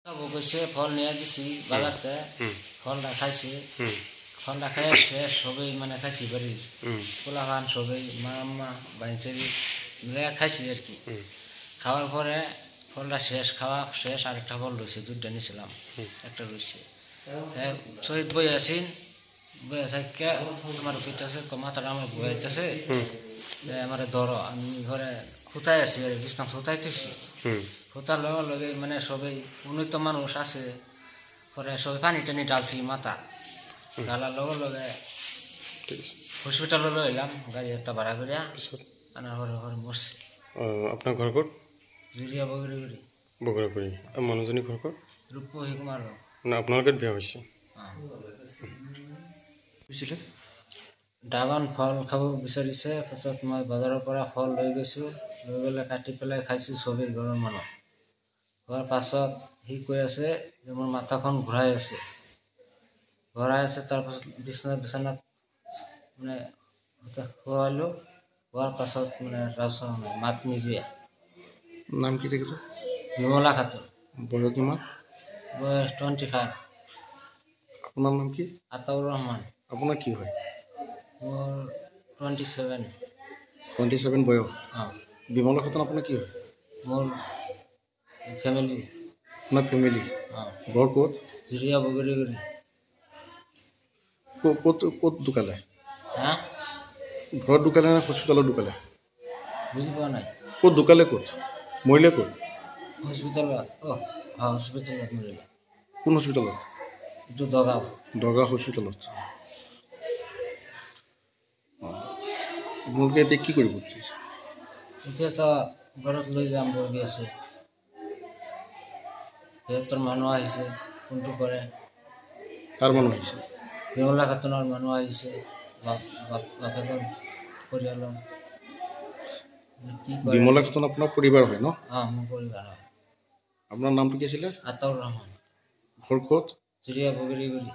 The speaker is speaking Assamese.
গৈছে ফল নিয়ে দিছি বাজারতে ফলটা খাইছে ফলটা খাই শেষ সবাই মানে খাইছি বাড়ির পোলাপান সবাই মা আম্মা বাইচারি খাইছি আর কি খাওয়ার পরে ফলটা শেষ খাওয়া শেষ আরেকটা ফল রয়েছে দুধটা নিয়েছিলাম একটা রয়েছে শহীদ বই আছেন বই থাকে আমার পিঠাছে মাথাটা আমার বইতেছে আমার ধরো আমি ঘরে কোথায় আছি আর বিছনা কোথাইতেছি কোথার লগে লগে মানে সবাই উন্নত মানুষ আছে পরে সবাই পানি টানি ডালছি মাথা ডালার লগে লগে হসপিটালে এলাম গাড়ি একটা ভাড়া করিয়া আনার পরে ঘরে মরছি। আপনার ঘর কোট? জুরিয়া বগরিগুড়ি। বগরাগুড়ি। আর মানুহজনী ঘর কোট? রূপহী কুমার। না আপনার লগত বিয়া হয়েছে? ডাবান ফল খাব বিচাৰিছে পাছত মই বজাৰৰ পৰা ফল লৈ গৈছোঁ লৈ গ'লে কাটি পেলাই খাইছোঁ চবেই ঘৰৰ মানুহ খোৱাৰ পাছত সি কৈ আছে যে মোৰ মাথাখন ঘূৰাই আছে তাৰপাছত বিচনাত মানে খোৱালোঁ খোৱাৰ পাছত মানে ৰাজচৰণ নাই মাত নিদিয়ে। নাম কি থাকিব? বিমলা খাতুন। বয়স কিমান? বয়স 25। আপোনাৰ নাম কি? আতাউৰ ৰহমান। আপোনাৰ কি হয়? মোৰ 27। 27 বয়স। অঁ। বিমলা খাতুন আপোনাৰ কি হয়? মোৰ ফেমিলি। আপোনাৰ ফেমিলি? অঁ। ঘৰ ক'ত? জুৰিয়া বগৰীগুৰি। ক'ত ঢুকালে? হা? ঘৰত ঢুকালে নে হস্পিটেলত ঢুকালে? বুজি পোৱা নাই। ক'ত ঢুকালে? ক'ত মৰিলে? ক'ত? হস্পিটেলত। হস্পিটেলত মৰিলে। কোন হস্পিটেলত? এইটো দগাঁও। দগাঁও হস্পিটেলত। আপোনালোকে এতিয়া কি কৰিব? এতিয়াতো ঘৰত লৈ যাম বলগি আছোঁ সিহঁতৰ মানুহ আহিছে কোনটো কৰে। কাৰ মানুহ আহিছে? বিমলা খাতুনৰ মানুহ আহিছে বাপেকৰ পৰিয়ালৰ। বিমলা খাতুন আপোনাৰ পৰিবাৰ হয় ন? অঁ মোৰ পৰিবাৰ হয়। আপোনাৰ নামটো কি আছিলে? আতাউৰ ৰহমান। ঘৰ ক'ত? জুৰিয়া বগৰীগুৰি।